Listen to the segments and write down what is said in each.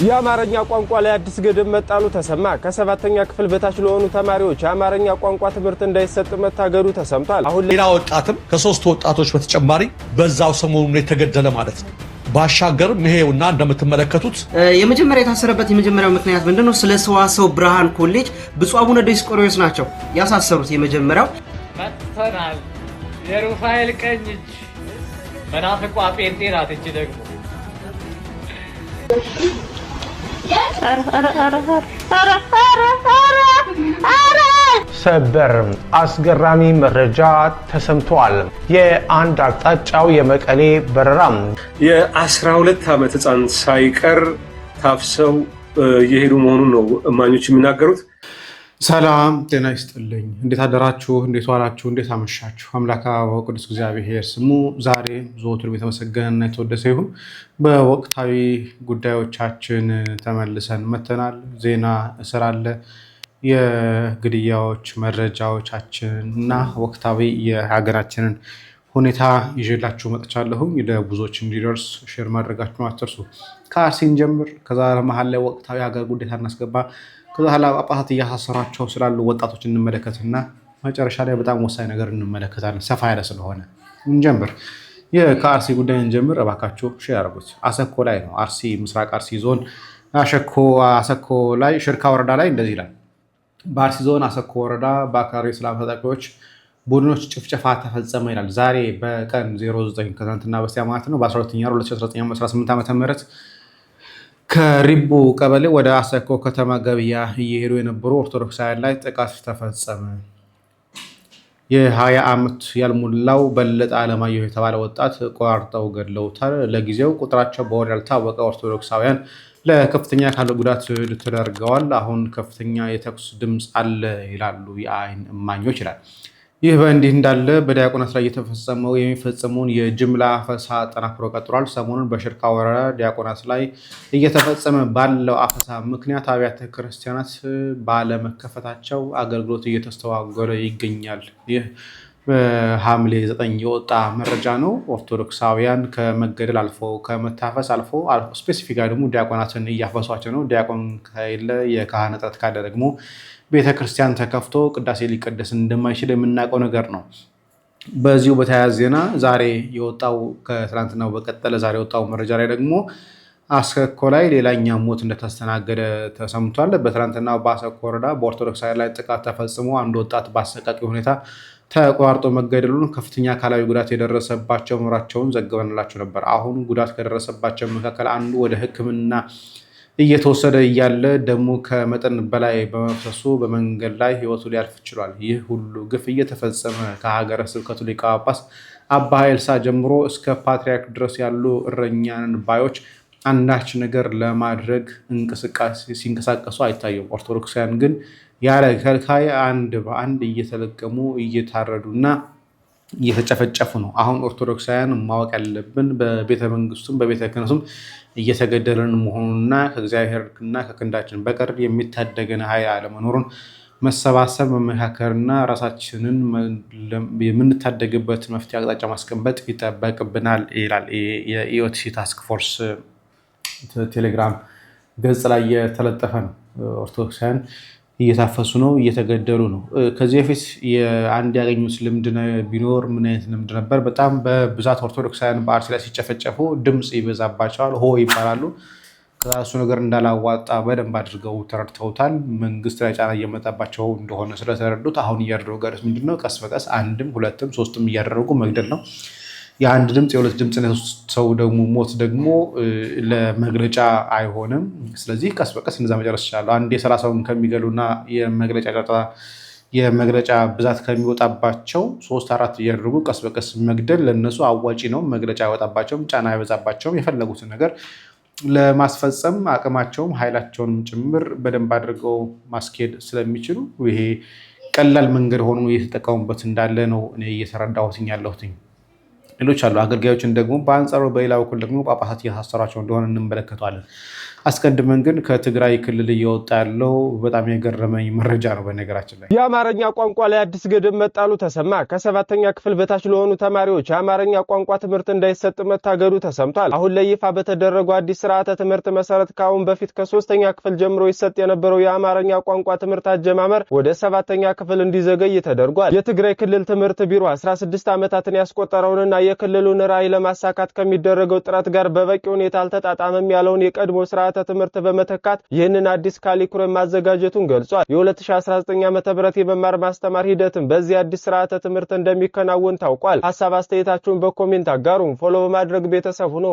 የአማርኛ ቋንቋ ላይ አዲስ ገደብ መጣሉ ተሰማ። ከ7ኛ ክፍል በታች ለሆኑ ተማሪዎች የአማርኛ ቋንቋ ትምህርት እንዳይሰጥ መታገዱ ተሰምቷል። አሁን ሌላ ወጣትም ከ3 ወጣቶች በተጨማሪ በዛው ሰሞኑን የተገደለ ማለት ነው። ባሻገርም ይሄውና እንደምትመለከቱት የመጀመሪያ የታሰረበት የመጀመሪያው ምክንያት ምንድነው? ስለ ሰዋሰው ብርሃን ኮሌጅ ብፁዕ አቡነ ዲዮስቆሮስ ናቸው ያሳሰሩት። የመጀመሪያው መጥተናል። የሩፋኤል ቀኝ እጅ መናፍቋ ጴንጤ ናት። እጅ ደግሞ ሰበር አስገራሚ መረጃ ተሰምቷል። የአንድ አቅጣጫው የመቀሌ በረራ የ12 ዓመት ህፃን ሳይቀር ታፍሰው እየሄዱ መሆኑን ነው እማኞች የሚናገሩት። ሰላም ጤና ይስጥልኝ። እንዴት አደራችሁ? እንዴት ዋላችሁ? እንዴት አመሻችሁ? አምላክ አበው ቅዱስ እግዚአብሔር ስሙ ዛሬ ዘወትር የተመሰገነና የተወደሰ ይሁን። በወቅታዊ ጉዳዮቻችን ተመልሰን መተናል። ዜና እስራለ የግድያዎች መረጃዎቻችን እና ወቅታዊ የሀገራችንን ሁኔታ ይዤላችሁ መጥቻለሁ። ለብዙዎች እንዲደርስ ሼር ማድረጋችሁን አትርሱ። ከአርሲን ጀምር። ከዛ መሀል ላይ ወቅታዊ ሀገር ጉዳይ እናስገባ። ከዛ ኋላ ጳጳሳት እያሳሰሯቸው ስላሉ ወጣቶች እንመለከትና መጨረሻ ላይ በጣም ወሳኝ ነገር እንመለከታለን። ሰፋ ያለ ስለሆነ እንጀምር። ከአርሲ ጉዳይ እንጀምር። እባካችሁ ሼር አድርጉት። አሰኮ ላይ ነው። አርሲ ምስራቅ አርሲ ዞን አሰኮ ላይ ሽርካ ወረዳ ላይ እንደዚህ ይላል። በአርሲ ዞን አሰኮ ወረዳ በአካባቢ ሰላም ታጣቂዎች ቡድኖች ጭፍጨፋ ተፈጸመ ይላል። ዛሬ በቀን 09 ከትናንትና በስቲያ ማለት ነው በ12ኛ 2018 ዓ.ም ከሪቡ ቀበሌ ወደ አሰኮ ከተማ ገበያ እየሄዱ የነበሩ ኦርቶዶክሳውያን ላይ ጥቃት ተፈጸመ። የ20 ዓመት ያልሞላው በለጠ አለማየሁ የተባለ ወጣት ቆራርጠው ገድለውታል። ለጊዜው ቁጥራቸው በውል ያልታወቀ ኦርቶዶክሳውያን ለከፍተኛ አካል ጉዳት ተዳርገዋል። አሁን ከፍተኛ የተኩስ ድምፅ አለ ይላሉ የዓይን እማኞች ይላል። ይህ በእንዲህ እንዳለ በዲያቆናት ላይ የሚፈጸመውን የጅምላ አፈሳ አጠናክሮ ቀጥሏል። ሰሞኑን በሽርካ ወረዳ ዲያቆናት ላይ እየተፈጸመ ባለው አፈሳ ምክንያት አብያተ ክርስቲያናት ባለመከፈታቸው አገልግሎት እየተስተዋጎለ ይገኛል። ይህ በሐምሌ 9 የወጣ መረጃ ነው። ኦርቶዶክሳውያን ከመገደል አልፎ ከመታፈስ አልፎ ስፔሲፊካ ደግሞ ዲያቆናትን እያፈሷቸው ነው። ዲያቆን ከሌለ የካህን እጥረት ካለ ደግሞ ቤተክርስቲያን ተከፍቶ ቅዳሴ ሊቀደስ እንደማይችል የምናውቀው ነገር ነው። በዚሁ በተያያዘ ዜና ዛሬ የወጣው ከትናንትናው በቀጠለ ዛሬ የወጣው መረጃ ላይ ደግሞ አሰኮ ላይ ሌላኛ ሞት እንደተስተናገደ ተሰምቷል። በትናንትናው በአሰኮ ወረዳ በኦርቶዶክሳውያን ላይ ጥቃት ተፈጽሞ አንድ ወጣት በአሰቃቂ ሁኔታ ተቋርጦ መገደሉን ከፍተኛ አካላዊ ጉዳት የደረሰባቸው መኖራቸውን ዘግበንላችሁ ነበር። አሁን ጉዳት ከደረሰባቸው መካከል አንዱ ወደ ሕክምና እየተወሰደ እያለ ደግሞ ከመጠን በላይ በመፍሰሱ በመንገድ ላይ ህይወቱ ሊያልፍ ችሏል። ይህ ሁሉ ግፍ እየተፈጸመ ከሀገረ ስብከቱ ሊቀ ጳጳስ አባ ኃይልሳ ጀምሮ እስከ ፓትርያርክ ድረስ ያሉ እረኛን ባዮች አንዳች ነገር ለማድረግ ሲንቀሳቀሱ አይታዩም። ኦርቶዶክሳውያን ግን ያለ ከልካይ አንድ በአንድ እየተለቀሙ እየታረዱና እየተጨፈጨፉ ነው። አሁን ኦርቶዶክሳውያን ማወቅ ያለብን በቤተ መንግስቱም በቤተ ክህነቱም እየተገደለን መሆኑንና ከእግዚአብሔርና ከክንዳችን በቀር የሚታደገን ኃይል አለመኖሩን መሰባሰብ መመካከርና ራሳችንን የምንታደግበት መፍትሄ አቅጣጫ ማስቀመጥ ይጠበቅብናል ይላል የኢኦቲሲ ታስክ ፎርስ ቴሌግራም ገጽ ላይ የተለጠፈ ነው። ኦርቶዶክሳውያን እየታፈሱ ነው፣ እየተገደሉ ነው። ከዚህ በፊት አንድ ያገኙት ልምድ ቢኖር ምን አይነት ልምድ ነበር? በጣም በብዛት ኦርቶዶክሳውያን በአርሲ ላይ ሲጨፈጨፉ ድምፅ ይበዛባቸዋል፣ ሆ ይባላሉ። ከሱ ነገር እንዳላዋጣ በደንብ አድርገው ተረድተውታል። መንግስት ላይ ጫና እየመጣባቸው እንደሆነ ስለተረዱት አሁን እያደረጉ ጋር ምንድነው ቀስ በቀስ አንድም ሁለትም ሶስትም እያደረጉ መግደል ነው። የአንድ ድምፅ የሁለት ድምፅ ሰው ደግሞ ሞት ደግሞ ለመግለጫ አይሆንም። ስለዚህ ቀስ በቀስ እንደዛ መጨረስ ይችላሉ። አንድ የ30ውን ከሚገሉና የመግለጫ ብዛት ከሚወጣባቸው 3-4 እያደረጉ ቀስ በቀስ መግደል ለነሱ አዋጪ ነው። መግለጫ አይወጣባቸውም፣ ጫና አይበዛባቸውም። የፈለጉትን ነገር ለማስፈጸም አቅማቸውም ኃይላቸውንም ጭምር በደንብ አድርገው ማስኬድ ስለሚችሉ ይሄ ቀላል መንገድ ሆኖ እየተጠቀሙበት እንዳለ ነው እኔ እየተረዳሁትኝ ያለሁትኝ። ሌሎች አሉ አገልጋዮችን ደግሞ በአንጻሩ በሌላ በኩል ደግሞ ጳጳሳት እያሳሰሯቸው እንደሆነ እንመለከተዋለን። አስቀድመን ግን ከትግራይ ክልል እየወጣ ያለው በጣም የገረመኝ መረጃ ነው። በነገራችን ላይ የአማርኛ ቋንቋ ላይ አዲስ ገደብ መጣሉ ተሰማ። ከ7ኛ ክፍል በታች ለሆኑ ተማሪዎች የአማርኛ ቋንቋ ትምህርት እንዳይሰጥ መታገዱ ተሰምቷል። አሁን ላይ ይፋ በተደረገው አዲስ ስርዓተ ትምህርት መሰረት ከአሁን በፊት ከ3ኛ ክፍል ጀምሮ ይሰጥ የነበረው የአማርኛ ቋንቋ ትምህርት አጀማመር ወደ 7ኛ ክፍል እንዲዘገይ ተደርጓል። የትግራይ ክልል ትምህርት ቢሮ 16 ዓመታትን ያስቆጠረውንና የክልሉን ራዕይ ለማሳካት ከሚደረገው ጥረት ጋር በበቂ ሁኔታ አልተጣጣመም ያለውን የቀድሞ ስርዓተ ትምህርት በመተካት ይህንን አዲስ ካሊኩለም ማዘጋጀቱን ገልጿል። የ2019 ዓመተ ምህረት የመማር ማስተማር ሂደትም በዚህ አዲስ ስርዓተ ትምህርት እንደሚከናወን ታውቋል። ሐሳብ አስተያየታችሁን በኮሜንት አጋሩን። ፎሎ በማድረግ ቤተሰብ ሁኑ።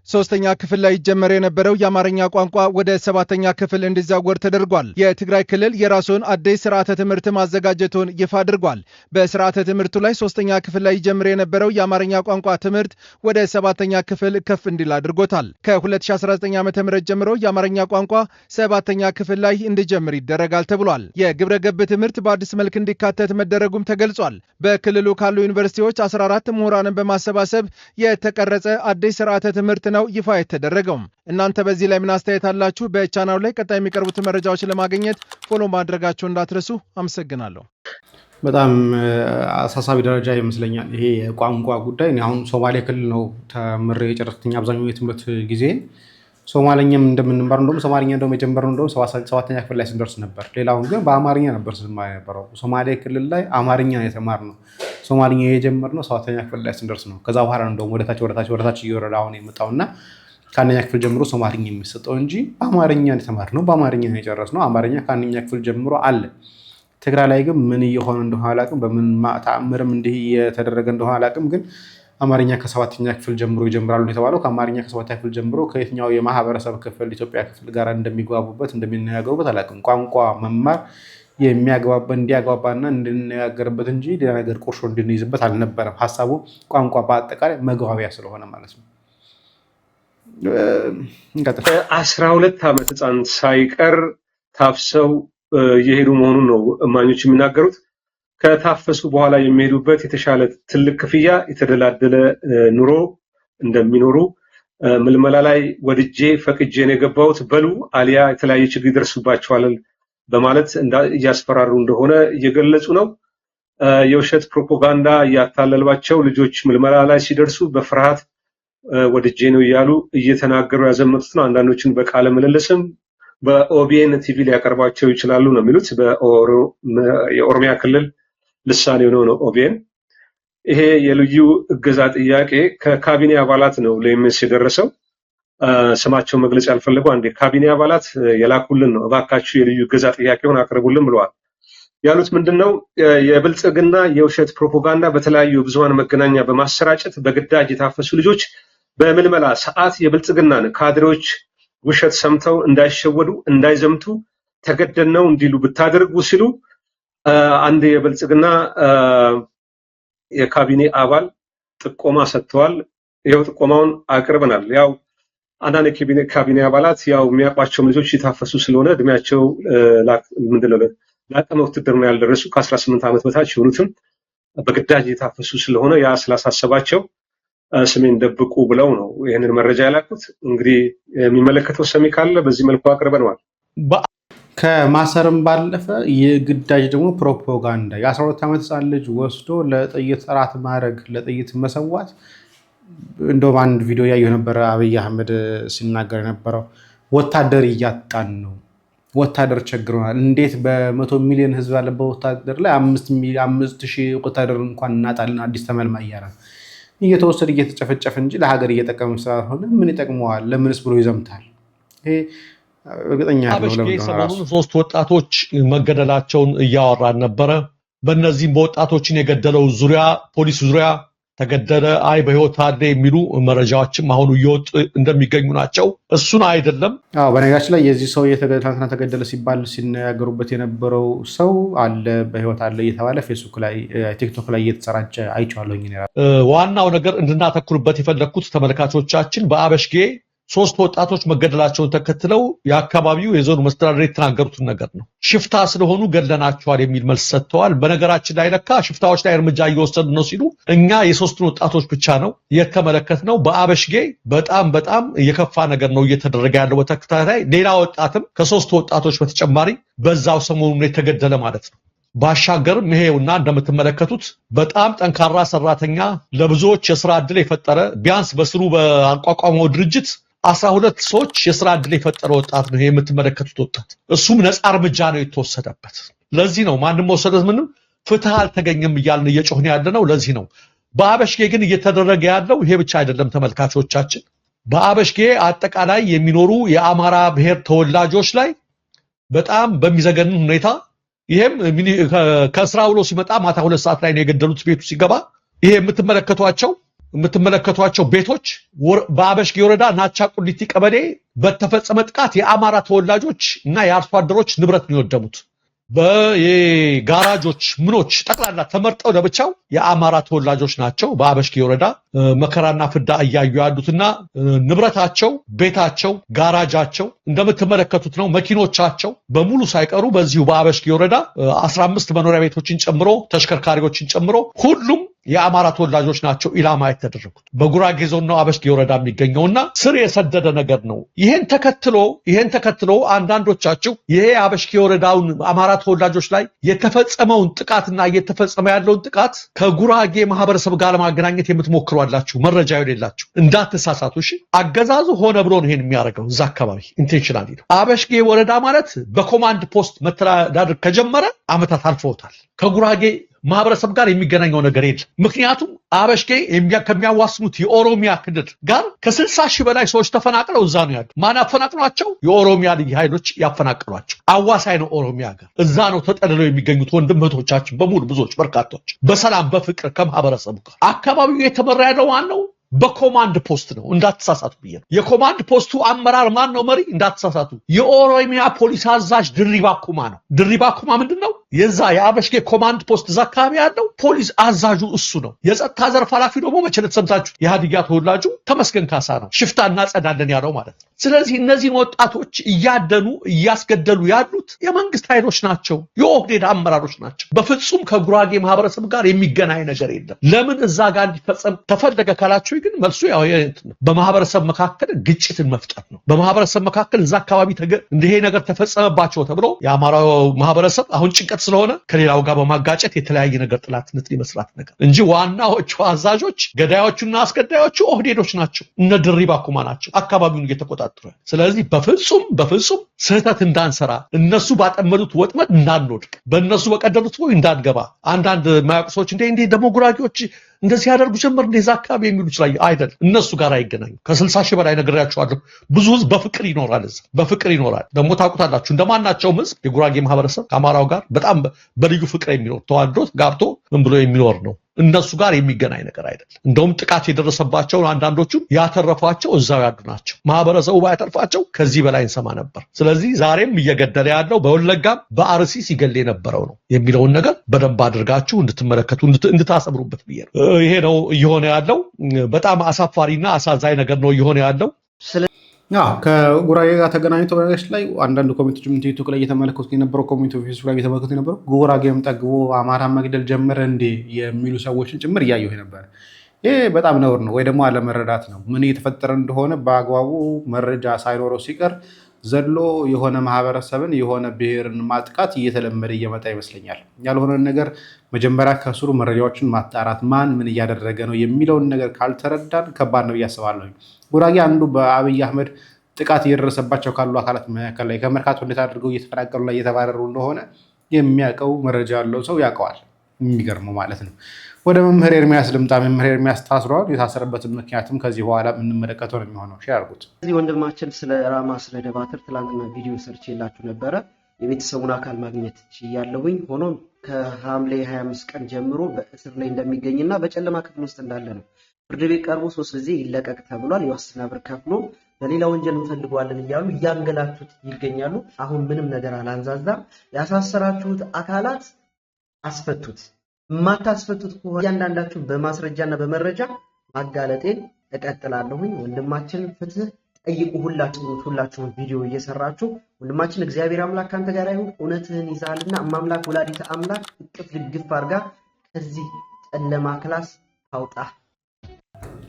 3ኛ ክፍል ላይ ይጀመር የነበረው የአማርኛ ቋንቋ ወደ 7ኛ ክፍል እንዲዛወር ተደርጓል። የትግራይ ክልል የራሱን አዲስ ስርዓተ ትምህርት ማዘጋጀቱን ይፋ አድርጓል። በስርዓተ ትምህርቱ ላይ 3ኛ ክፍል ላይ ይጀምር የነበረው የአማርኛ ቋንቋ ትምህርት ወደ 7ኛ ክፍል ከፍ እንዲል አድርጎታል። ከ2019 ዓ.ም ጀምሮ የአማርኛ ቋንቋ 7ኛ ክፍል ላይ እንዲጀምር ይደረጋል ተብሏል። የግብረ ገብ ትምህርት በአዲስ መልክ እንዲካተት መደረጉም ተገልጿል። በክልሉ ካሉ ዩኒቨርሲቲዎች 14 ምሁራንን በማሰባሰብ የተቀረጸ አዲስ ስርዓተ ትምህርት ነው ይፋ የተደረገው። እናንተ በዚህ ላይ ምን አስተያየት አላችሁ? በቻናሉ ላይ ቀጣይ የሚቀርቡት መረጃዎች ለማግኘት ፎሎ ማድረጋችሁን እንዳትረሱ። አመሰግናለሁ። በጣም አሳሳቢ ደረጃ ይመስለኛል ይሄ የቋንቋ ጉዳይ። አሁን ሶማሌ ክልል ነው ተምሬ የጨረስኩኝ አብዛኛው የትምህርት ጊዜ። ሶማሌኛም እንደምንማር እንደውም ሶማሌኛ እንደውም የጀመረው እንደውም 7ኛ ክፍል ላይ ስንደርስ ነበር። ሌላውን ግን በአማርኛ ነበር ስንማር የነበረው። ሶማሌ ክልል ላይ አማርኛ የተማርነው ሶማሊኛ የጀመርነው 7ኛ ክፍል ላይ ስንደርስ ነው። ከዛ በኋላ ነው እንደውም ወደታች እየወረደ አሁን የመጣውና ከአንደኛ ክፍል ጀምሮ ሶማሊኛ የሚሰጠው እንጂ በአማርኛ የተማርነው በአማርኛ ነው የጨረስነው። አማርኛ ከአንደኛ ክፍል ጀምሮ አለ። ትግራይ ላይ ግን ምን እየሆነ እንደሆነ አላውቅም። በምን ተአምርም እንዲህ እየተደረገ እንደሆነ አላውቅም። ግን አማርኛ ከ7ኛ ክፍል ጀምሮ ይጀምራሉ የተባለው ከአማርኛ ከ7ኛ ክፍል ጀምሮ ከየትኛው የማህበረሰብ ክፍል ኢትዮጵያ ክፍል ጋር እንደሚግባቡበት እንደሚነጋገሩበት አላውቅም። ቋንቋ መማር እንዲያግባባና እንድንነጋገርበት እንጂ ሌላ ነገር ቁርሾ እንድንይዝበት አልነበረም። ሀሳቡ ቋንቋ በአጠቃላይ መግባቢያ ስለሆነ ማለት ነው። 12 ዓመት ህፃን ሳይቀር ታፍሰው የሄዱ መሆኑን ነው እማኞች የሚናገሩት። ከታፈሱ በኋላ የሚሄዱበት የተሻለ ትልቅ ክፍያ፣ የተደላደለ ኑሮ እንደሚኖሩ ምልመላ ላይ ወድጄ ፈቅጄ ነው የገባሁት በሉ አሊያ የተለያየ ችግር ይደርስባቸዋል በማለት እያስፈራሩ እንደሆነ እየገለጹ ነው። የውሸት ፕሮፓጋንዳ እያታለሏቸው ልጆች ምልመላ ላይ ሲደርሱ በፍርሃት ወድጄ ነው እያሉ እየተናገሩ ያዘመቱት ነው። አንዳንዶችን በቃለ ምልልስም በኦቢኤን ቲቪ ሊያቀርባቸው ይችላሉ ነው የሚሉት። የኦሮሚያ ክልል ልሳኔ ነው ኦቢኤን። ይሄ የልዩ እገዛ ጥያቄ ከካቢኔ አባላት ነው ለኤምኤስ የደረሰው። ስማቸው መግለጽ ያልፈለጉ አንድ የካቢኔ አባላት የላኩልን ነው። እባካችሁ የልዩ እገዛ ጥያቄውን አቅርቡልን ብለዋል። ያሉት ምንድነው? የብልጽግና የውሸት ፕሮፓጋንዳ በተለያዩ ብዙሃን መገናኛ በማሰራጨት በግዳጅ የታፈሱ ልጆች በምልመላ ሰዓት የብልጽግናን ካድሬዎች ውሸት ሰምተው እንዳይሸወዱ እንዳይዘምቱ ተገደን ነው እንዲሉ ብታደርጉ ሲሉ አንድ የብልጽግና የካቢኔ አባል ጥቆማ ሰጥተዋል። ይኸው ጥቆማውን አቅርበናል። ያው አንዳንድ የካቢኔ አባላት ያው የሚያውቋቸውም ልጆች የታፈሱ ስለሆነ እድሜያቸው ለአቅመ ውትድርና ያልደረሱ ከ18 ዓመት በታች የሆኑትም በግዳጅ የታፈሱ ስለሆነ ያ ስላሳሰባቸው ስሜን ደብቁ ብለው ነው ይህንን መረጃ ያላኩት። እንግዲህ የሚመለከተው ሰሚ ካለ በዚህ መልኩ አቅርበነዋል። ከማሰርም ባለፈ የግዳጅ ደግሞ ፕሮፓጋንዳ የ12 ዓመት ህፃን ልጅ ወስዶ ለጥይት እራት ማድረግ ለጥይት መሰዋት። እንደውም አንድ ቪዲዮ ያየሁ ነበረ አብይ አህመድ ሲናገር የነበረው ወታደር እያጣን ነው፣ ወታደር ቸግሮናል። እንዴት በ100 ሚሊዮን ህዝብ ያለበት ወታደር ላይ 5,000 ወታደር እንኳን እናጣለን። አዲስ ተመልማይ እያለ እየተወሰደ እየተጨፈጨፈ እንጂ ለሀገር እየጠቀመ ስላልሆነ ምን ይጠቅመዋል? ለምንስ ብሎ ይዘምታል? ይሄ እርግጠኛ ነው። ሰሞኑን 3 ወጣቶች መገደላቸውን እያወራን ነበረ። በእነዚህም በወጣቶችን የገደለው ፖሊስ ዙሪያ ተገደለ በህይወት አለ የሚሉ መረጃዎችም አሁን እየወጡ እንደሚገኙ ናቸው። እሱን አይደለም። በነገራችን ላይ የዚህ ሰው ትናንትና ተገደለ ሲባል ሲነጋገሩበት የነበረው ሰው አለ በህይወት አለ እየተባለ ፌስቡክ ላይ ቲክቶክ ላይ እየተሰራጨ አይቼዋለሁኝ። ዋናው ነገር እንድናተኩርበት የፈለግኩት ተመልካቾቻችን በአበሽጌ ሶስት ወጣቶች መገደላቸውን ተከትለው የአካባቢው የዞኑ መስተዳድር የተናገሩትን ነገር ነው። ሽፍታ ስለሆኑ ገድለናቸዋል የሚል መልስ ሰጥተዋል። በነገራችን ላይ ለካ ሽፍታዎች ላይ እርምጃ እየወሰዱ ነው ሲሉ እኛ የሶስቱን ወጣቶች ብቻ ነው የተመለከትነው። በአበሽጌ በጣም የከፋ ነገር ነው እየተደረገ ያለው በተከታታይ። ሌላ ወጣትም ከሶስት ወጣቶች በተጨማሪ በዛው ሰሞኑን የተገደለ ማለት ነው። ባሻገርም ይሄውና እንደምትመለከቱት በጣም ጠንካራ ሰራተኛ ለብዙዎች የስራ ዕድል የፈጠረ ቢያንስ በስሩ በአቋቋመው ድርጅት 12 ሰዎች የስራ ዕድል የፈጠረ ወጣት ነው የምትመለከቱት ወጣት። እሱም ነፃ እርምጃ ነው የተወሰደበት። ለዚህ ነው ማንም ወሰደት ምንም ፍትህ አልተገኘም እያልን እየጮህን ያለነው ለዚህ ነው። በአበሽጌ ግን እየተደረገ ያለው ይሄ ብቻ አይደለም ተመልካቾቻችን። በአበሽጌ አጠቃላይ የሚኖሩ የአማራ ብሔር ተወላጆች ላይ በጣም በሚዘገንን ሁኔታ ይሄም ከስራ ውሎ ሲመጣ ማታ 2 ሰዓት ላይ ነው የገደሉት ቤቱ ሲገባ። ይሄ የምትመለከቷቸው ቤቶች በአበሽጌ ወረዳ ናቻ ቁሊቲ ቀበሌ በተፈጸመ ጥቃት የአማራ ተወላጆች እና የአርሶ አደሮች ንብረት ነው የወደሙት። በጋራጆች ምኖች ጠቅላላ ተመርጠው ለብቻው የአማራ ተወላጆች ናቸው። በአበሽጌ ወረዳ መከራና ፍዳ እያዩ ያሉትና ንብረታቸው፣ ቤታቸው፣ ጋራጃቸው እንደምትመለከቱት ነው። መኪኖቻቸው በሙሉ ሳይቀሩ በዚሁ በአበሽጌ ወረዳ 15 መኖሪያ ቤቶችን ጨምሮ ተሽከርካሪዎችን ጨምሮ ሁሉም የአማራ ተወላጆች ናቸው ኢላማ የተደረጉት። በጉራጌ ዞን ነው አበሽጌ ወረዳ የሚገኘውና ስር የሰደደ ነገር ነው። ይሄን ተከትሎ አንዳንዶቻችሁ ይሄ አበሽጌ ወረዳውን አማራ ተወላጆች ላይ የተፈጸመውን ጥቃትና እየተፈጸመ ያለውን ጥቃት ከጉራጌ ማህበረሰብ ጋር ለማገናኘት የምትሞክሩ አላችሁ። መረጃ የሌላችሁ እንዳትሳሳቱ እሺ። አገዛዙ ሆነ ብሎ ነው ይሄን የሚያደርገው። እዛ አካባቢ ኢንቴንሽናሊ ነው። አበሽጌ ወረዳ ማለት በኮማንድ ፖስት መተዳደር ከጀመረ ዓመታት አልፈውታል። ከጉራጌ ማህበረሰብ ጋር የሚገናኘው ነገር የለም። ምክንያቱም አበሽጌ ከሚያዋስኑት የኦሮሚያ ክልል ጋር ከ60 ሺህ በላይ ሰዎች ተፈናቅለው እዛ ነው ያሉ። ማን ያፈናቅሏቸው? የኦሮሚያ ልዩ ኃይሎች ያፈናቅሏቸው። አዋሳኝ ነው ኦሮሚያ ጋር። እዛ ነው ተጠልለው የሚገኙት ወንድም እህቶቻችን በሙሉ ብዙዎች በርካቶች በሰላም በፍቅር ከማህበረሰቡ ጋር። አካባቢው የተመራ ያለው ማን ነው? በኮማንድ ፖስት ነው። እንዳትሳሳቱ ብዬ ነው። የኮማንድ ፖስቱ አመራር ማን ነው? መሪ እንዳትሳሳቱ፣ የኦሮሚያ ፖሊስ አዛዥ ድሪባ ኩማ ነው። ድሪባ ኩማ ምንድነው? የዛ የአበሽጌ ኮማንድ ፖስት እዛ አካባቢ ያለው ፖሊስ አዛዡ እሱ ነው። የጸጥታ ዘርፍ ኃላፊ ደግሞ መቸለት ሰምታችሁ የሀዲያ ተወላጁ ተመስገን ካሳ ነው። ሽፍታ እናጸዳለን ያለው ማለት ነው። ስለዚህ እነዚህን ወጣቶች እያደኑ እያስገደሉ ያሉት የመንግስት ኃይሎች ናቸው፣ የኦህዴድ አመራሮች ናቸው። በፍጹም ከጉራጌ ማህበረሰብ ጋር የሚገናኝ ነገር የለም። ለምን እዛ ጋር እንዲፈጸም ተፈለገ ካላችሁ ግን መልሱ ያው በማህበረሰብ መካከል ግጭትን መፍጠር ነው። በማህበረሰብ መካከል እዛ አካባቢ ይሄ ነገር ተፈጸመባቸው ተብሎ የአማራው ማህበረሰብ አሁን ጭንቀት ስለሆነ ከሌላው ጋር በማጋጨት የተለያየ ነገር ጥላትነት ሊመስራት ነገር እንጂ ዋናዎቹ አዛዦች ገዳዮቹና አስገዳዮቹ ኦህዴዶች ናቸው። እነ ድሪባ ኩማ ናቸው አካባቢውን እየተቆጣጠሩ። ስለዚህ በፍጹም ስህተት እንዳንሰራ፣ እነሱ ባጠመዱት ወጥመድ እንዳንወድቅ፣ በእነሱ በቀደሉት ወይ እንዳንገባ አንዳንድ ማያውቁ ሰዎች እንደ ደግሞ ጉራጌዎች እንደዚህ ያደርጉ ጀመር እንደዛ አካባቢ የሚሉ ይችላል። አይደል፣ እነሱ ጋር አይገናኙ። ከ60 ሺህ በላይ ነግሬያቸዋለሁ። ብዙ ህዝብ በፍቅር ይኖራል፣ እዛ በፍቅር ይኖራል። ደግሞ ታውቁታላችሁ እንደማናቸውም ህዝብ የጉራጌ ማህበረሰብ ከአማራው ጋር በጣም በልዩ ፍቅር የሚኖር ተዋልዶ ጋብቶ ምን ብሎ የሚኖር ነው። እነሱ ጋር የሚገናኝ ነገር አይደለም። እንደውም ጥቃት የደረሰባቸውን አንዳንዶቹም ያተረፏቸው እዛው ያሉ ናቸው። ማህበረሰቡ ባያተርፋቸው ከዚህ በላይ እንሰማ ነበር። ስለዚህ ዛሬም እየገደለ ያለው በወለጋም በአርሲ ሲገል የነበረው ነው የሚለውን ነገር በደንብ አድርጋችሁ እንድትመለከቱ እንድታሰብሩበት ብዬ ነው። ይሄ ነው እየሆነ ያለው። በጣም አሳፋሪና አሳዛኝ ነገር ነው እየሆነ ያለው። ከጉራጌ ጋር ተገናኝቶ በነገሮች ላይ አንዳንድ ኮሜንቶችም ቲክቶክ ላይ እየተመለከቱት የነበረው ኮሜንቶ ፌስቡክ ላይ እየተመለከቱት የነበረው ጉራጌም ጠግቦ አማራ መግደል ጀመረ እንዴ የሚሉ ሰዎችን ጭምር እያየሁ ነበር። ይህ በጣም ነውር ነው ወይ ደግሞ አለመረዳት ነው። ምን እየተፈጠረ እንደሆነ በአግባቡ መረጃ ሳይኖረው ሲቀር ዘሎ የሆነ ማህበረሰብን የሆነ ብሔርን ማጥቃት እየተለመደ እየመጣ ይመስለኛል። ያልሆነ ነገር መጀመሪያ ከስሩ መረጃዎችን ማጣራት፣ ማን ምን እያደረገ ነው የሚለውን ነገር ካልተረዳን ከባድ ነው እያስባለሁ። ጉራጌ አንዱ በአብይ አህመድ ጥቃት እየደረሰባቸው ካሉ አካላት መካከል ላይ ከመርካቶ እንዴት አድርገው እየተፈናቀሉ ላይ እየተባረሩ እንደሆነ የሚያውቀው መረጃ ያለው ሰው ያውቀዋል። የሚገርመው ማለት ነው። ወደ መምህር ኤርሚያስ ልምጣ። መምህር ኤርሚያስ ታስሯል። የታሰረበትን ምክንያትም ከዚህ በኋላ የምንመለከተው ነው የሚሆነው። ሼር አድርጉት። እዚህ ወንድማችን ስለ ራማ ስለ ደባትር ትላንትና ቪዲዮ ሰርች የላችሁ ነበረ። የቤተሰቡን አካል ማግኘት ችያለሁኝ። ሆኖም ከሐምሌ 25 ቀን ጀምሮ በእስር ላይ እንደሚገኝና በጨለማ ክፍል ውስጥ እንዳለ ነው። ፍርድ ቤት ቀርቦ 3 ጊዜ ይለቀቅ ተብሏል። የዋስትና ብር ከፍሎ በሌላ ወንጀል እንፈልገዋለን እያሉ እያንገላቱት ይገኛሉ። አሁን ምንም ነገር አላንዛዛም። ያሳሰራችሁት አካላት አስፈቱት። የማታስፈቱት ከሆነ እያንዳንዳችሁ በማስረጃና በመረጃ ማጋለጤን እቀጥላለሁኝ። ወንድማችን ፍትህ ጠይቁ። ሁላችሁም ቪዲዮ እየሰራችሁ ወንድማችን እግዚአብሔር አምላክ ካንተ ጋር ይሁን። እውነትህን ይዛልና እማምላክ ወላዲተ አምላክ እቅፍ ድግፍ አድርጋ ከዚህ ጨለማ ክላስ ታውጣ።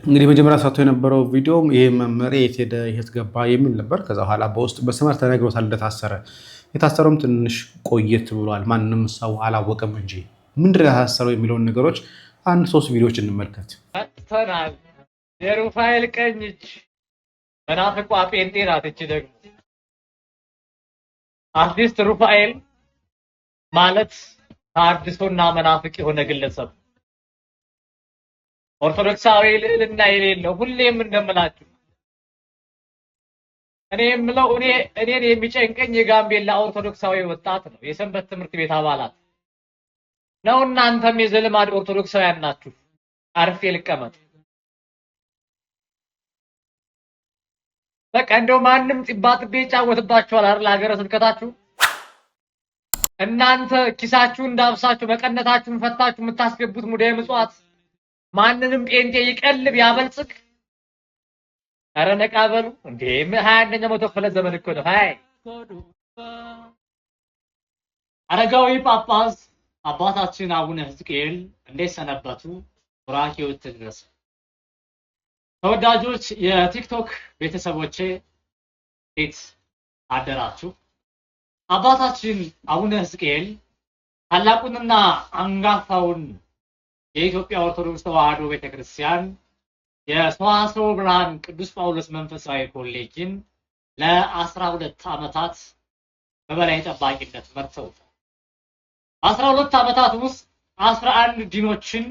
እንግዲህ መጀመሪያ ሰጥቶ የነበረው ቪዲዮ ይሄ መምህር የት ሄደ የት ገባ የሚል ነበር። ከዛ በኋላ በውስጥ መስመር ተነግሮታል እንደታሰረ። የታሰረውም ትንሽ ቆየት ብሏል። ማንም ሰው አላወቀም እንጂ ምንድነው የታሰረው የሚለውን ነገሮች አንድ 3 ቪዲዮዎች እንመልከት። ተናል የሩፋኤል ቀኝ እጅ መናፍቋ ጴንጤ ናት። እቺ ደግሞ አርቲስት ሩፋኤል ማለት ታድሶና መናፍቅ የሆነ ግለሰብ ኦርቶዶክሳዊ ልዕልና የሌለው ሁሌም እንደምላችሁ እኔ የምለው እኔን የሚጨንቀኝ የጋምቤላ ኦርቶዶክሳዊ ወጣት ነው፣ የሰንበት ትምህርት ቤት አባላት ነው። እናንተም የዘልማድ ኦርቶዶክሳውያን ናችሁ። አርፌ ልቀመጥ። በቃ እንደው ማንም ጥባጥቤ ይጫወትባችኋል አይደል? ሀገረ ስብከታችሁ እናንተ ኪሳችሁን እንዳብሳችሁ መቀነታችሁን ፈታችሁ የምታስገቡት ሙዳየ ምጽዋት ማንንም ጴንጤ ይቀልብ ያበልጽግ። ኧረ ነቃ በሉ እንዴ! 21ኛው መቶ ክፍለ ዘመን እኮ ነው። ሃይ አረጋዊ ጳጳስ አባታችን አቡነ ሕዝቅኤል እንዴት ሰነበቱ? ቡራኬው ትድረስ። ተወዳጆች የቲክቶክ ቤተሰቦቼ እንዴት አደራችሁ? አባታችን አቡነ ሕዝቅኤል ታላቁንና አንጋፋውን የኢትዮጵያ ኦርቶዶክስ ተዋሕዶ ቤተክርስቲያን የሰዋስወ ብርሃን ቅዱስ ጳውሎስ መንፈሳዊ ኮሌጅን ለ12 ዓመታት በበላይ ጠባቂነት መርተውታል። 12 ዓመታት ውስጥ 11 ዲኖችን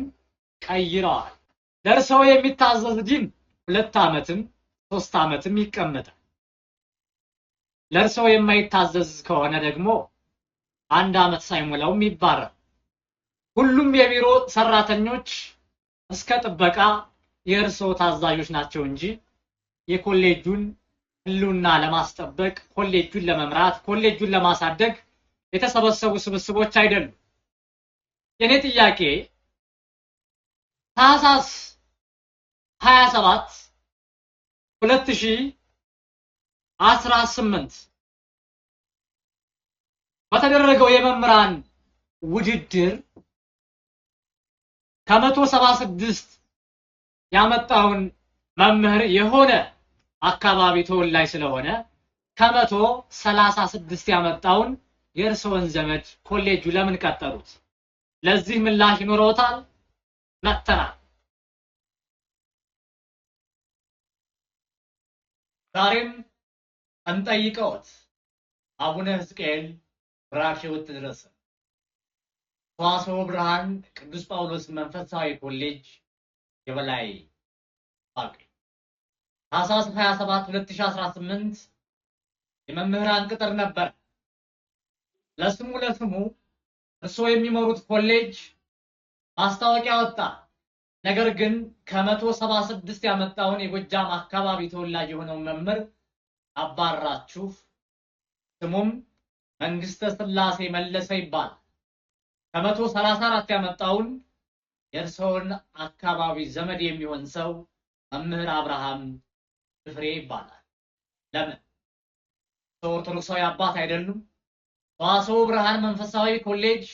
ቀይረዋል። ለእርሰው የሚታዘዝ ዲን 2 ዓመትም 3 ዓመትም ይቀመጣል። ለእርሰው የማይታዘዝ ከሆነ ደግሞ 1 ዓመት ሳይሞላውም ይባረራል። ሁሉም የቢሮ ሰራተኞች እስከ ጥበቃ የእርሰው ታዛዦች ናቸው እንጂ የኮሌጁን ህልውና ለማስጠበቅ፣ ኮሌጁን ለመምራት፣ ኮሌጁን ለማሳደግ የተሰበሰቡ ስብስቦች አይደሉም። የኔ ጥያቄ ታህሳስ 27 2018 በተደረገው የመምህራን ውድድር ከ176 ያመጣውን መምህር የሆነ አካባቢ ተወላጅ ስለሆነ ከ136 ያመጣውን የእርሶን ዘመድ ኮሌጁ ለምን ቀጠሩት? ለዚህ ምላሽ ይኖረውታል? መተናል። ዛሬም እንጠይቀውት አቡነ ሕዝቅኤል ቡራኬው ትድረስ። ሰዋስወ ብርሃን ቅዱስ ጳውሎስ መንፈሳዊ ኮሌጅ የበላይ ጠባቂ ታህሳስ 27 2018 የመምህራን ቅጥር ነበር። ለስሙ እርስዎ የሚመሩት ኮሌጅ ማስታወቂያ ወጣ። ነገር ግን ከ176 ያመጣውን የጎጃም አካባቢ ተወላጅ የሆነውን መምህር አባራችሁ። ስሙም መንግስተ ስላሴ መለሰ ይባላል። ከ134 ያመጣውን የእርሶን አካባቢ ዘመድ የሚሆን ሰው መምህር አብርሃም ፍሬ ይባላል። ለምን? ኦርቶዶክሳዊ አባት አይደሉም? ሰዋስወ ብርሃን መንፈሳዊ ኮሌጅ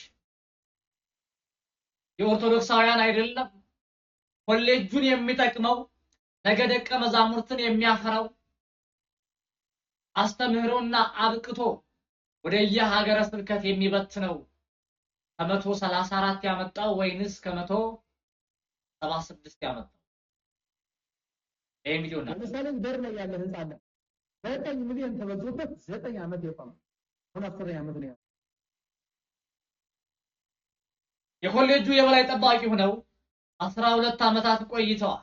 የኦርቶዶክሳውያን አይደለም? ኮሌጁን የሚጠቅመው ነገ ደቀ መዛሙርትን የሚያፈራው አስተምህሮና አብቅቶ ወደየ ሀገረ ስብከት የሚበትነው ከ134 ያመጣው ወይንስ ከ176 ያመጣው? ይሄ ሚሊዮን ነው። ለምሳሌ በር ላይ ያለ ህንጻ አለ 9 ሚሊዮን ተበዝቶበት 9 ዓመት የቆመ አሁን 10 ዓመት ነው። የኮሌጁ የበላይ ጠባቂ ሆነው 12 ዓመታት ቆይተዋል።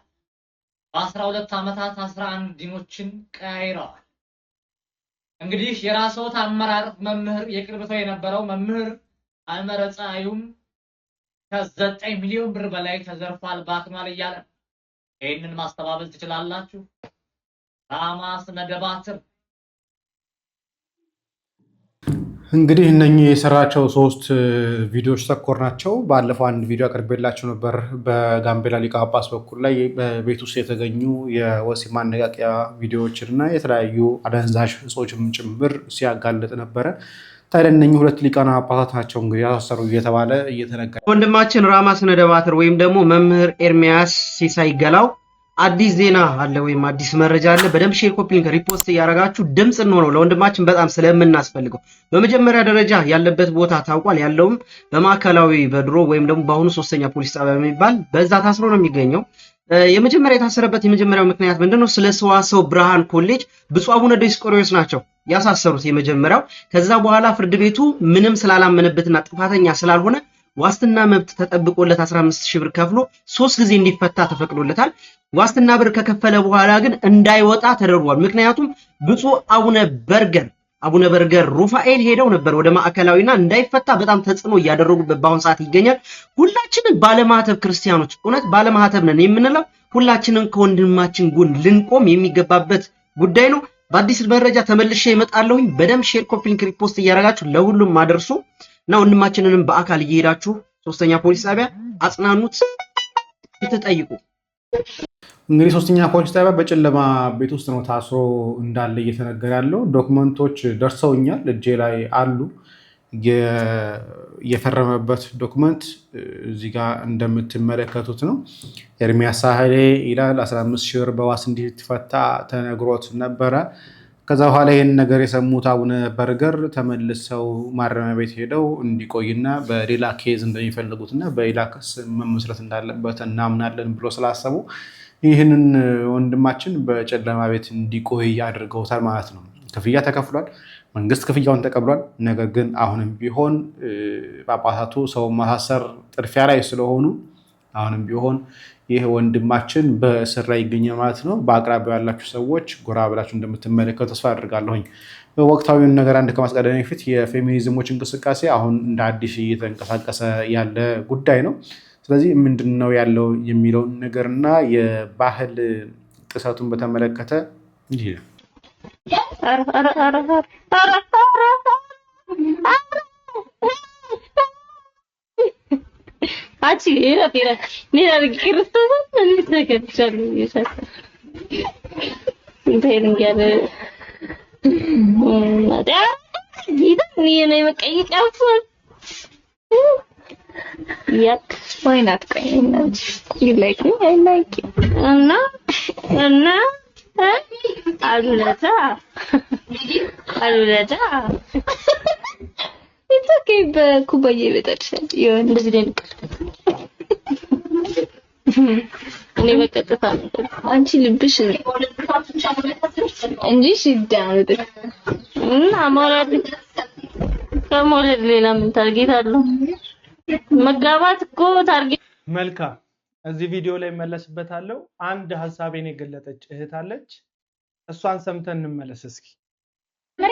በ12 ዓመታት 11 ዲኖችን ቀያይረዋል። እንግዲህ የራስዎት አመራር መምህር የቅርብ ሰው የነበረው መምህር አመረ ፀሐዩም ከ9 ሚሊዮን ብር በላይ ተዘርፏል ባክኗል እያለ ነው። ይህንን ማስተባበል ትችላላችሁ? ራማ ስነ ደባትር እንግዲህ እነኚህ የሰራቸው 3 ቪዲዮዎች ተኮር ናቸው። ባለፈው አንድ ቪዲዮ አቅርቤላችሁ ነበር። በጋምቤላ ሊቀ ጳጳስ በኩል ላይ በቤት ውስጥ የተገኙ የወሲብ ማነቃቂያ ቪዲዮዎችን እና የተለያዩ አደንዛዥ እጾችም ጭምር ሲያጋልጥ ነበረ። ታዲያ እነኚህ 2 ሊቃነ ጳጳሳት ናቸው እንግዲህ ያሳሰሩ እየተባለ እየተነገረ ወንድማችን ራማ ስነደባትር ወይም ደግሞ መምህር ኤርሚያስ ሲሳይ ገላው አዲስ ዜና አለ ወይም አዲስ መረጃ አለ። በደንብ ሼር፣ ኮፒ ሊንክ፣ ሪፖስት እያደረጋችሁ ድምጽ እንሆነው ለወንድማችን በጣም ስለምናስፈልገው። በመጀመሪያ ደረጃ ያለበት ቦታ ታውቋል። ያለውም በማዕከላዊ በድሮ ወይም ደግሞ በአሁኑ 3ኛ ፖሊስ ጣቢያ የሚባል በዛ ታስሮ ነው የሚገኘው። የመጀመሪያ የታሰረበት የመጀመሪያው ምክንያት ምንድነው? ስለ ሰዋሰው ብርሃን ኮሌጅ ብፁዕ አቡነ ዲዮስቆሮስ ናቸው ያሳሰሩት የመጀመሪያው። ከዛ በኋላ ፍርድ ቤቱ ምንም ስላላመነበትና ጥፋተኛ ስላልሆነ ዋስትና መብት ተጠብቆለት 15000 ብር ከፍሎ 3 ጊዜ እንዲፈታ ተፈቅዶለታል። ዋስትና ብር ከከፈለ በኋላ ግን እንዳይወጣ ተደርጓል። ምክንያቱም ብፁዕ አቡነ በርገር ሩፋኤል ሄደው ነበር ወደ ማዕከላዊና እንዳይፈታ በጣም ተጽዕኖ እያደረጉበት በአሁን ሰዓት ይገኛል። ሁላችንም ባለማህተብ ክርስቲያኖች እውነት ባለማህተብ ነን የምንለው ሁላችንም ከወንድማችን ጎን ልንቆም የሚገባበት ጉዳይ ነው። በአዲስ መረጃ ተመልሼ እመጣለሁኝ። በደንብ ሼር፣ ኮፒ ሊንክ፣ ሪፖስት እያደረጋችሁ ለሁሉም ማድረሱ እና ወንድማችንንም በአካል እየሄዳችሁ 3ኛ ፖሊስ ጣቢያ አጽናኑት፣ ተጠይቁ። እንግዲህ 3ኛ ፖሊስ ጣቢያ በጨለማ ቤት ውስጥ ነው ታስሮ እንዳለ እየተነገረ ያለው። ዶክመንቶች ደርሰውኛል፣ እጄ ላይ አሉ። የፈረመበት ዶክመንት እዚህ ጋር እንደምትመለከቱት ነው። ኤርሚያስ ሳህሌ ይላል 15000 ብር በዋስ እንዲፈታ ተነግሮት ነበረ። ከዛ በኋላ ይህን ነገር የሰሙት አቡነ በርገር ተመልሰው ማረሚያ ቤት ሄደው እንዲቆይና በሌላ ኬዝ እንደሚፈልጉትና በሌላ ክስ መመስረት እንዳለበት እናምናለን ብሎ ስላሰቡ ይህንን ወንድማችን በጨለማ ቤት እንዲቆይ አድርገውታል ማለት ነው። ክፍያ ተከፍሏል፣ መንግስት ክፍያውን ተቀብሏል። ነገር ግን አሁንም ቢሆን ጳጳሳቱ ሰው ማሳሰር ጥድፊያ ላይ ስለሆኑ አሁንም ቢሆን ይህ ወንድማችን በእስር ላይ ይገኛል ማለት ነው። በአቅራቢያው ያላችሁ ሰዎች ጎራ ብላችሁ እንደምትመለከቱ ተስፋ አድርጋለሁኝ። ወቅታዊውን ነገር አንድ ከማስቀደም በፊት የፌሚኒዝሞች እንቅስቃሴ አሁን እንደ አዲስ እየተንቀሳቀሰ ያለ ጉዳይ ነው። ስለዚህ ምንድነው ያለው የሚለውን ነገርና የባህል ጥሰቱን በተመለከተ እንዲህ ነው። Yuck, why not? You like me, I like you. Anna, Alulata. It's okay, but Kubaye with that shit. You're in resident. Never cut the family. Aren't you ambition? And you sit down with it. I'm already. Come on, little target. መጋባት እኮ ታርጌት መልካም እዚህ ቪዲዮ ላይ መለስበታለሁ። አንድ ሐሳቤን የገለጠች እህት አለች፣ እሷን ሰምተን እንመለስ እስኪ።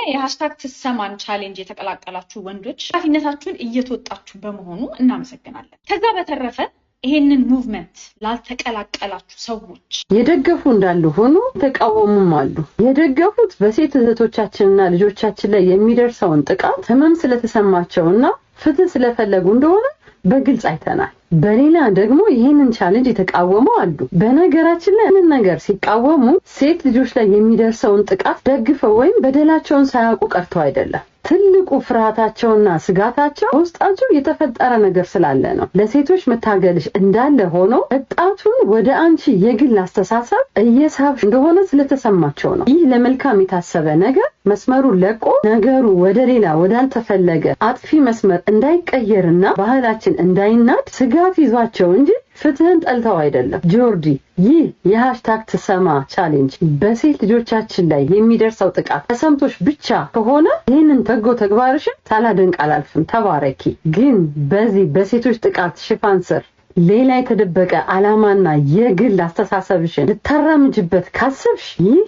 የሃሽታግ ትሰማን ቻሌንጅ የተቀላቀላችሁ ወንዶች ኃላፊነታችሁን እየተወጣችሁ በመሆኑ እናመሰግናለን። ከዛ በተረፈ ይሄንን ሙቭመንት ላልተቀላቀላችሁ ሰዎች የደገፉ እንዳሉ ሆኖ ተቃወሙም አሉ። የደገፉት በሴት እህቶቻችንና ልጆቻችን ላይ የሚደርሰውን ጥቃት ህመም ስለተሰማቸውና ፍትህ ስለፈለጉ እንደሆነ በግልጽ አይተናል። በሌላ ደግሞ ይሄንን ቻሌንጅ የተቃወሙ አሉ። በነገራችን ላይ ይሄንን ነገር ሲቃወሙ ሴት ልጆች ላይ የሚደርሰውን ጥቃት ደግፈው ወይም በደላቸውን ሳያውቁ ቀርተው አይደለም። ትልቁ ፍርሃታቸውና ስጋታቸው ውስጣቸው የተፈጠረ ነገር ስላለ ነው። ለሴቶች መታገልሽ እንዳለ ሆኖ እጣቱን ወደ አንቺ የግል አስተሳሰብ እየሳብሽ እንደሆነ ስለተሰማቸው ነው። ይህ ለመልካም የታሰበ ነገር መስመሩን ለቆ ነገሩ ወደ ሌላ ወዳልተፈለገ አጥፊ መስመር እንዳይቀየርና ባህላችን እንዳይናድ ስጋት ይዟቸው እንጂ ፍትህን ጠልተው አይደለም። ጆርዲ ይህ የሃሽታግ ትሰማ ቻሌንጅ በሴት ልጆቻችን ላይ የሚደርሰው ጥቃት ተሰምቶሽ ብቻ ከሆነ ይህንን በጎ ተግባርሽን ሳላደንቅ አላልፍም። ተባረኪ። ግን በዚህ በሴቶች ጥቃት ሽፋን ስር ሌላ የተደበቀ ዓላማና የግል አስተሳሰብሽን ልታራምጅበት ካሰብሽ ይህ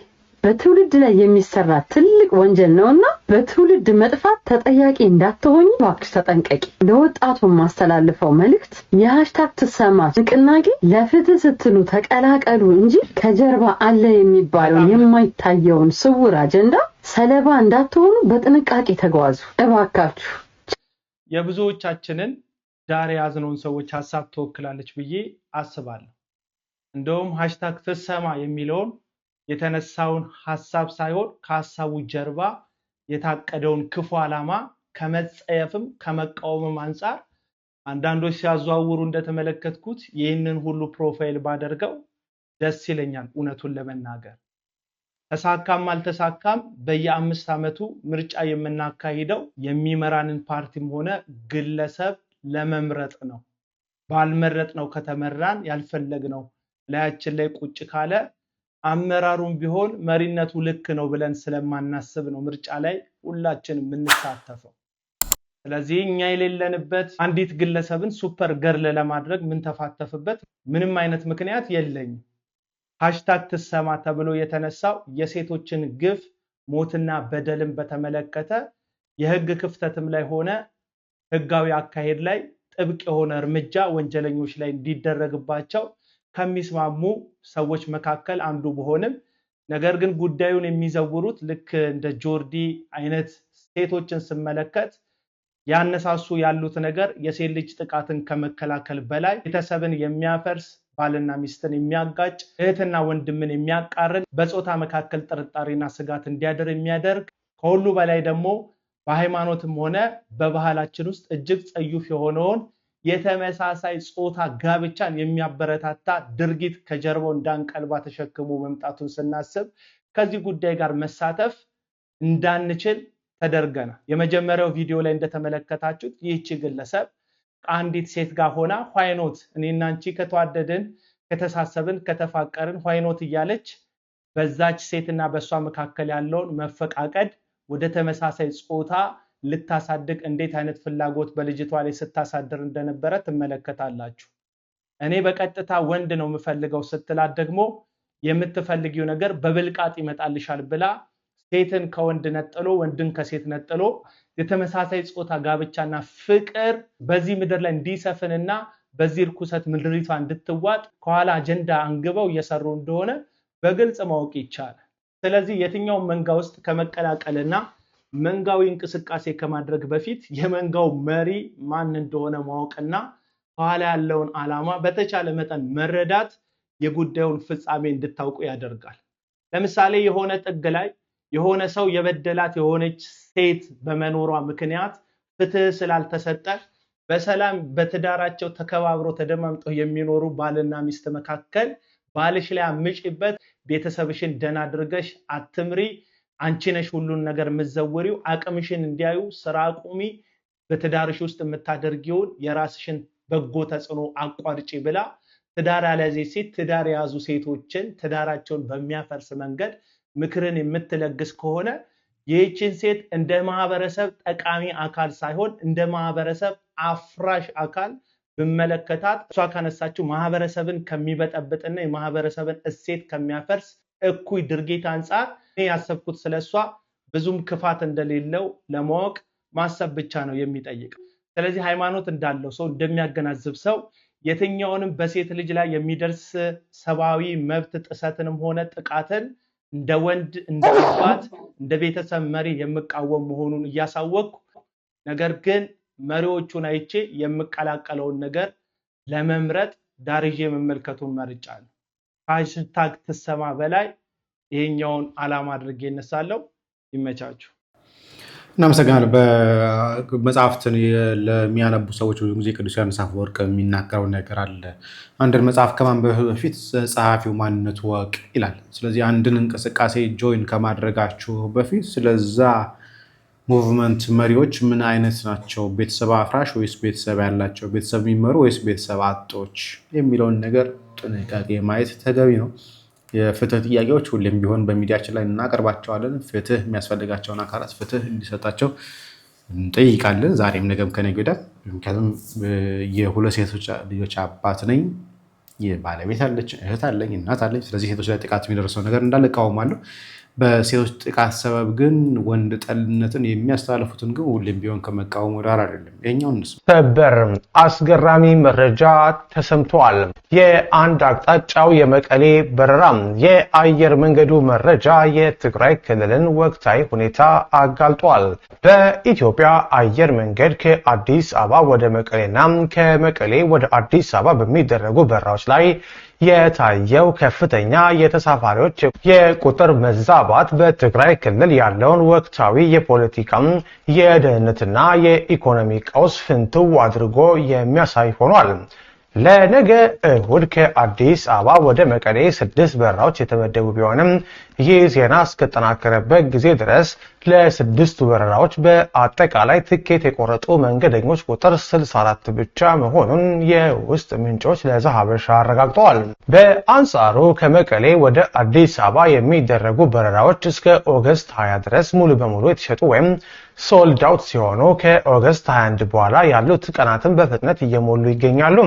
በትውልድ ላይ የሚሰራ ትልቅ ወንጀል ነውና በትውልድ መጥፋት ተጠያቂ እንዳትሆኚ እባክሽ ተጠንቀቂ። ለወጣቱ ማስተላልፈው መልእክት የሃሽታግ ትሰማ ንቅናቄ ለፍትህ ስትሉ ተቀላቀሉ እንጂ ከጀርባ አለ የሚባለው የማይታየውን ስውር አጀንዳ ሰለባ እንዳትሆኑ በጥንቃቄ ተጓዙ እባካችሁ። የብዙዎቻችንን ዳር ያዝነውን ሰዎች ሐሳብ ተወክላለች ብዬ አስባለሁ። እንደውም #ትሰማ የሚለውን የተነሳውን ሐሳብ ሳይሆን ከሐሳቡ ጀርባ የታቀደውን ክፉ ዓላማ ከመጸየፍም ከመቃወምም አንፃር አንዳንዶች ሲያዘዋውሩ እንደተመለከትኩት ይህንን ሁሉ ፕሮፋይል ባደርገው ደስ ይለኛል። እውነቱን ለመናገር ተሳካም አልተሳካም በየ5 ዓመቱ ምርጫ የምናካሂደው የሚመራንን ፓርቲም ሆነ ግለሰብ ለመምረጥ ነው። ባልመረጥነው ከተመራን ያልፈለግነው ላያችን ላይ ቁጭ ካለ አመራሩም ቢሆን መሪነቱ ልክ ነው ብለን ስለማናስብ ነው ምርጫ ላይ ሁላችንም የምንሳተፈው። ስለዚህ እኛ የሌለንበት አንዲት ግለሰብን ሱፐር ገርል ለማድረግ ምን ተፋተፍበት ምንም አይነት ምክንያት የለኝም። #ትሰማ ተብሎ የተነሳው የሴቶችን ግፍ ሞትና በደልን በተመለከተ የህግ ክፍተትም ላይ ሆነ ህጋዊ አካሄድ ላይ ጥብቅ የሆነ እርምጃ ወንጀለኞች ላይ እንዲደረግባቸው ከሚስማሙ ሰዎች መካከል አንዱ በሆንም ነገር ግን ጉዳዩን የሚዘውሩት ልክ እንደ ጆርዲ አይነት ሴቶችን ስመለከት ያነሳሱ ያሉት ነገር የሴት ልጅ ጥቃትን ከመከላከል በላይ ቤተሰብን የሚያፈርስ ባልና ሚስትን የሚያጋጭ እህትና ወንድምን የሚያቃርን በጾታ መካከል ጥርጣሬና ስጋት እንዲያደር የሚያደርግ ከሁሉ በላይ ደግሞ በሃይማኖትም ሆነ በባህላችን ውስጥ እጅግ ጸዩፍ የሆነውን የተመሳሳይ ጾታ ጋብቻን የሚያበረታታ ድርጊት ከጀርባው እንዳንቀልባ ተሸክሞ መምጣቱን ስናስብ ከዚህ ጉዳይ ጋር መሳተፍ እንዳንችል ተደርገናል። የመጀመሪያው ቪዲዮ ላይ እንደተመለከታችሁት ይህች ግለሰብ ከአንዲት ሴት ጋር ሆና ኋይኖት እኔና አንቺ ከተዋደድን ከተሳሰብን ከተፋቀርን ኋይኖት እያለች በዛች ሴትና በሷ መካከል ያለውን መፈቃቀድ ወደ ተመሳሳይ ጾታ ልታሳድግ እንዴት አይነት ፍላጎት በልጅቷ ላይ ስታሳድር እንደነበረ ትመለከታላችሁ። እኔ በቀጥታ ወንድ ነው የምፈልገው ስትላት ደግሞ የምትፈልጊው ነገር በብልቃጥ ይመጣልሻል ብላ ሴትን ከወንድ ነጥሎ ወንድን ከሴት ነጥሎ የተመሳሳይ ጾታ ጋብቻና ፍቅር በዚህ ምድር ላይ እንዲሰፍንና በዚህ ርኩሰት ምድሪቷ እንድትዋጥ ከኋላ አጀንዳ አንግበው እየሰሩ እንደሆነ በግልጽ ማወቅ ይቻላል። ስለዚህ የትኛው መንጋ ውስጥ ከመቀላቀልና መንጋዊ እንቅስቃሴ ከማድረግ በፊት የመንጋው መሪ ማን እንደሆነ ማወቅና ከኋላ ያለውን ዓላማ በተቻለ መጠን መረዳት የጉዳዩን ፍጻሜ እንድታውቁ ያደርጋል። ለምሳሌ የሆነ ጥግ ላይ የሆነ ሰው የበደላት የሆነች ሴት በመኖሯ ምክንያት ፍትህ ስላልተሰጠ በሰላም በትዳራቸው ተከባብሮ ተደማምጠው የሚኖሩ ባልና ሚስት መካከል ባልሽ ላይ አምጪበት፣ ቤተሰብሽን ደና አድርገሽ አትምሪ፣ አንቺ ነሽ ሁሉን ነገር ምዘውሪው፣ አቅምሽን እንዲያዩ ስራ አቁሚ፣ በትዳርሽ ውስጥ የምታደርጊውን የራስሽን በጎ ተጽዕኖ አቋርጪ ብላ ትዳር ያለዚህ ሴት ትዳር የያዙ ሴቶችን ትዳራቸውን በሚያፈርስ መንገድ ምክርን የምትለግስ ከሆነ ይህችን ሴት እንደ ማህበረሰብ ጠቃሚ አካል ሳይሆን እንደ ማህበረሰብ አፍራሽ አካል ብመለከታት እሷ ካነሳችው ማህበረሰብን ከሚበጠብጥና የማህበረሰብን እሴት ከሚያፈርስ እኩይ ድርጊት አንፃር እኔ ያሰብኩት ስለሷ ብዙም ክፋት እንደሌለው ለማወቅ ማሰብ ብቻ ነው የሚጠይቀው። ስለዚህ ሃይማኖት እንዳለው ሰው እንደሚያገናዝብ ሰው የትኛውንም በሴት ልጅ ላይ የሚደርስ ሰብአዊ መብት ጥሰትንም ሆነ ጥቃትን እንደ ወንድ እንደ አባት እንደ ቤተሰብ መሪ የምቃወም መሆኑን እያሳወቅኩ ነገር ግን መሪዎቹን አይቼ የምቀላቀለውን ነገር ለመምረጥ ዳርዬ መመልከቱን መርጫለሁ። #ትሰማ በላይ ይሄኛውን ዓላማ አድርጌ እነሳለሁ። ይመቻችሁ። እናመሰግናለን። በመጽሐፍትን ለሚያነቡ ሰዎች ብዙ ጊዜ ቅዱስ ዮሐንስ አፈወርቅ የሚናገረው ነገር አለ። አንድን መጽሐፍ ከማንበብ በፊት ጸሐፊው ማንነቱ ወቅ ይላል። ስለዚህ አንድን እንቅስቃሴ ጆይን ከማድረጋችሁ በፊት ስለዛ ሙቭመንት መሪዎች ምን አይነት ናቸው? ቤተሰብ አፍራሽ ወይስ ቤተሰብ ያላቸው? ቤተሰብ የሚመሩ ወይስ ቤተሰብ አጦች? የሚለውን ነገር ጥንቃቄ ማየት ተገቢ ነው። የፍትህ ጥያቄዎች ሁሌም ቢሆን በሚዲያችን ላይ እናቀርባቸዋለን። ፍትህ የሚያስፈልጋቸውን አካላት ፍትህ እንዲሰጣቸው እንጠይቃለን። ዛሬም ነገም ከነገ ወዲያ። ምክንያቱም የሁለት ሴቶች ልጆች አባት ነኝ። የባለቤት አለች፣ እህት አለኝ፣ እናት አለኝ። ስለዚህ ሴቶች ላይ ጥቃት የሚደርሰው ነገር እንዳለ እቃወማለሁ። በሴቶች ጥቃት ሰበብ ግን ወንድ ጠልነትን የሚያስተላልፉትን ግን ሁሌም ቢሆን ከመቃወሙ ዳር አይደለም። የኛው እንስማ። ሰበር አስገራሚ መረጃ ተሰምቷል። የአንድ አቅጣጫው የመቀሌ በረራ የአየር መንገዱ መረጃ የትግራይ ክልልን ወቅታዊ ሁኔታ አጋልጧል። በኢትዮጵያ አየር መንገድ ከአዲስ አበባ ወደ መቀሌና ከመቀሌ ወደ አዲስ አበባ በሚደረጉ በረራዎች ላይ የታየው ከፍተኛ የተሳፋሪዎች የቁጥር መዛባት በትግራይ ክልል ያለውን ወቅታዊ የፖለቲካ የደህንነትና የኢኮኖሚ ቀውስ ፍንትው አድርጎ የሚያሳይ ሆኗል። ለነገ እሁድ ከአዲስ አበባ ወደ መቀሌ 6 በረራዎች የተመደቡ ቢሆንም ይህ ዜና እስከተጠናከረበት ጊዜ ድረስ ለ6ቱ በረራዎች በአጠቃላይ ትኬት የቆረጡ መንገደኞች ቁጥር 64 ብቻ መሆኑን የውስጥ ምንጮች ለዛሀበሻ አረጋግጠዋል። በአንጻሩ ከመቀሌ ወደ አዲስ አበባ የሚደረጉ በረራዎች እስከ ኦገስት 20 ድረስ ሙሉ በሙሉ የተሸጡ ወይም ሶልድ አውት ሲሆኑ ከኦገስት 21 በኋላ ያሉት ቀናትን በፍጥነት እየሞሉ ይገኛሉ።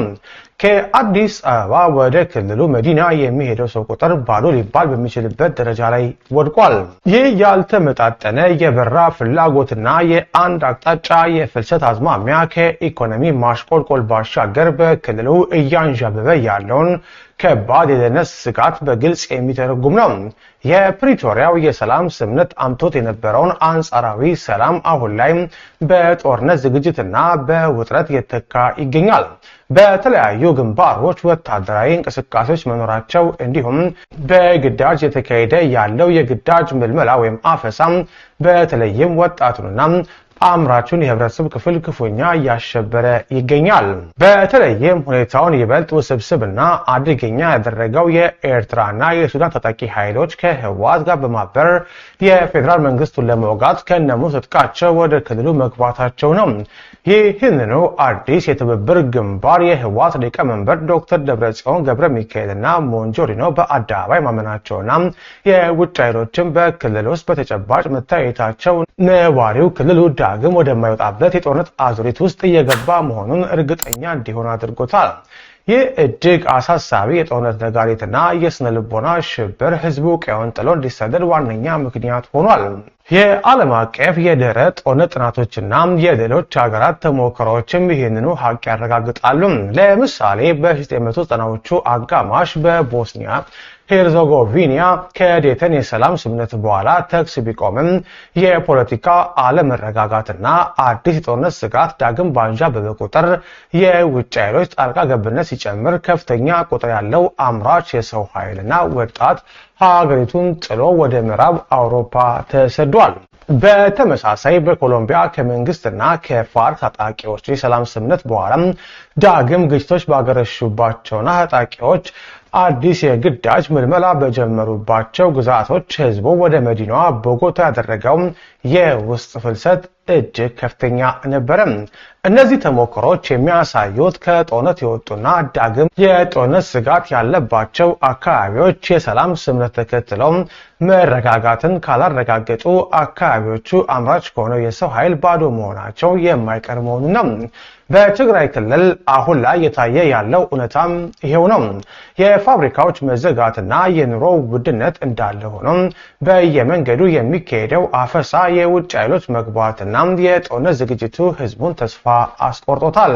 ከአዲስ አበባ ወደ ክልሉ መዲና የሚሄደው ሰው ቁጥር ባዶ ሊባል በሚችልበት ደረጃ ላይ ወድቋል። ይህ ያልተመጣጠነ የበረራ ፍላጎትና የአንድ አቅጣጫ የፍልሰት አዝማሚያ ከኢኮኖሚ ማሽቆልቆል ባሻገር በክልሉ እያንዣበበ ያለውን ከባድ የደህንነት ስጋት በግልጽ የሚተረጉም ነው። የፕሪቶሪያው የሰላም ስምምነት አምቶት የነበረውን አንጻራዊ ሰላም አሁን ላይ በጦርነት ዝግጅትና በውጥረት እየተካ ይገኛል። በተለያዩ ግንባሮች ወታደራዊ እንቅስቃሴዎች መኖራቸው እንዲሁም በግዳጅ የተካሄደ ያለው የግዳጅ ምልመላ ወይም አፈሳም በተለይም ወጣቱንና አምራቹን የህብረተሰብ ክፍል ክፉኛ እያሸበረ ይገኛል። በተለይም ሁኔታውን ይበልጥ ውስብስብና አደገኛ ያደረገው የኤርትራና የሱዳን ታጣቂ ኃይሎች ከህወሓት ጋር በማበር የፌዴራል መንግስቱን ለመውጋት ከነሙሉ ትጥቃቸው ወደ ክልሉ መግባታቸው ነው። ይህንኑ አዲስ የትብብር ግንባር የህወሓት ሊቀመንበር ዶክተር ደብረጽዮን ገብረ ሚካኤልና ሞንጆሪኖ በአደባባይ ማመናቸውና የውጭ ኃይሎችን በክልል ውስጥ በተጨባጭ መታየታቸው ነዋሪው ክልሉ ዳግም ወደማይወጣበት የጦርነት አዙሪት ውስጥ እየገባ መሆኑን እርግጠኛ እንዲሆን አድርጎታል። ይህ እጅግ አሳሳቢ የጦርነት ነጋሪትና የስነ ልቦና ሽብር ህዝቡ ቀየውን ጥሎ እንዲሰደድ ዋነኛ ምክንያት ሆኗል። የዓለም አቀፍ የድህረ ጦርነት ጥናቶችና የሌሎች ሀገራት ተሞክሮዎችም ይህንኑ ሀቅ ያረጋግጣሉ። ለምሳሌ በ1990ዎቹ አጋማሽ በቦስኒያ ሄርዞጎቪና ከዴተን የሰላም ስምምነት በኋላ ተኩስ ቢቆምም የፖለቲካ አለመረጋጋትና አዲስ የጦርነት ስጋት ዳግም ባንዣበበ ቁጥር የውጭ ኃይሎች ጣልቃ ገብነት ሲጨምር ከፍተኛ ቁጥር ያለው አምራች የሰው ኃይልና ወጣት ሀገሪቱን ጥሎ ወደ ምዕራብ አውሮፓ ተሰዷል። በተመሳሳይ በኮሎምቢያ ከመንግስትና ከፋርክ ታጣቂዎች የሰላም ስምምነት በኋላ ዳግም ግጭቶች ባገረሹባቸውና ታጣቂዎች አዲስ የግዳጅ ምልመላ በጀመሩባቸው ግዛቶች ህዝቡ ወደ መዲናዋ ቦጎታ ያደረገው የውስጥ ፍልሰት እጅግ ከፍተኛ ነበረ። እነዚህ ተሞክሮች የሚያሳዩት ከጦርነት የወጡና ዳግም የጦርነት ስጋት ያለባቸው አካባቢዎች የሰላም ስምምነት ተከትለው መረጋጋትን ካላረጋገጡ አካባቢዎቹ አምራች ከሆነው የሰው ኃይል ባዶ መሆናቸው የማይቀር መሆኑን ነው። በትግራይ ክልል አሁን ላይ የታየ ያለው እውነታም ይሄው ነው። የፋብሪካዎች መዘጋትና የኑሮ ውድነት እንዳለ ሆኖ በየመንገዱ የሚካሄደው አፈሳ፣ የውጭ ኃይሎች መግባትና የጦርነት ዝግጅቱ ህዝቡን ተስፋ አስቆርጦታል።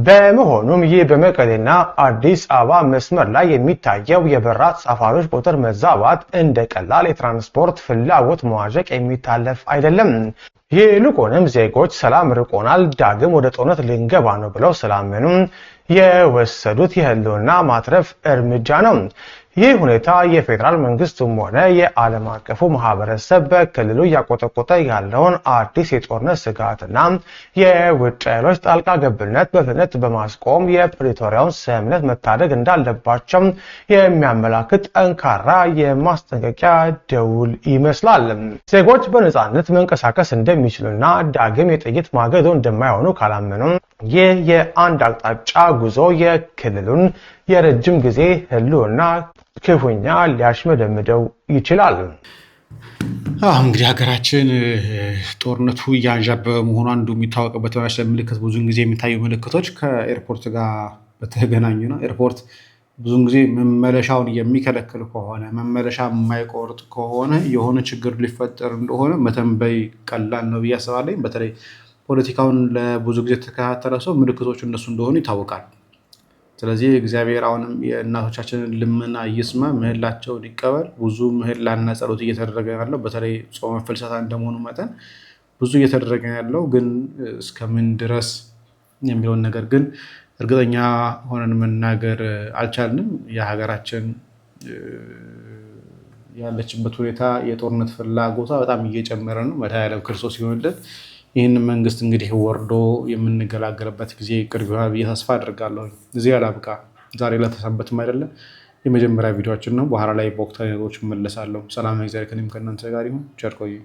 በመሆኑም ይህ በመቀሌና አዲስ አበባ መስመር ላይ የሚታየው የበረራ ተሳፋሪዎች ቁጥር መዛባት እንደ ቀላል የትራንስፖርት ፍላጎት መዋዠቅ የሚታለፍ አይደለም። ይልቁንም ዜጎች ሰላም ርቆናል፣ ዳግም ወደ ጦርነት ልንገባ ነው ብለው ስላመኑ የወሰዱት የህልውና ማትረፍ እርምጃ ነው። ይህ ሁኔታ የፌዴራል መንግስቱም ሆነ የዓለም አቀፉ ማህበረሰብ በክልሉ እያቆጠቆጠ ያለውን አዲስ የጦርነት ስጋትና የውጭ ኃይሎች ጣልቃ ገብነት በፍጥነት በማስቆም የፕሪቶሪያውን ስምምነት መታደግ እንዳለባቸው የሚያመላክት ጠንካራ የማስጠንቀቂያ ደውል ይመስላል። ዜጎች በነጻነት መንቀሳቀስ እንደሚችሉና ዳግም የጥይት ማገዶ እንደማይሆኑ ካላመኑ ይህ የአንድ አቅጣጫ ጉዞ የክልሉን የረጅም ጊዜ ህልውና ክፉኛ ሊያሽመደምደው ይችላል። እንግዲህ ሀገራችን ጦርነቱ እያንዣበበ መሆኑ አንዱ የሚታወቅበት ምልክት ብዙውን ጊዜ የሚታዩ ምልክቶች ከኤርፖርት ጋር በተገናኙ ነው። ኤርፖርት ብዙን ጊዜ መመለሻውን የሚከለክል ከሆነ መመለሻ የማይቆርጥ ከሆነ የሆነ ችግር ሊፈጠር እንደሆነ መተንበይ ቀላል ነው ብዬ አስባለሁ። በተለይ ፖለቲካውን ለብዙ ጊዜ ተከታተለ ሰው ምልክቶቹ እነሱ እንደሆኑ ይታወቃል። ስለዚህ እግዚአብሔር አሁንም የእናቶቻችንን ልመና ይስማ፣ ምህላቸውን ይቀበል። ብዙ ምህላና ጸሎት እየተደረገ ያለው በተለይ ጾመ ፍልሰታ እንደመሆኑ መጠን ብዙ እየተደረገ ያለው ግን እስከምን ድረስ የሚለውን ነገር ግን እርግጠኛ ሆነን መናገር አልቻልንም። የሀገራችን ያለችበት ሁኔታ የጦርነት ፍላጎቷ በጣም እየጨመረ ነው። መድኃኔዓለም ክርስቶስ ይሆንልን። ይህን መንግስት እንግዲህ ወርዶ የምንገላገልበት ጊዜ ቅርብ ይሆናል ብዬ ተስፋ አድርጋለሁ። እዚህ አላብቃ። ዛሬ ለተሰንበትም አይደለም የመጀመሪያ ቪዲዮችን ነው። በኋላ ላይ በወቅታዊ ነገሮች እመለሳለሁ። ሰላም እግዚአብሔር ከእኔም ከእናንተ ጋር ይሁን። ቸር ቆዩ።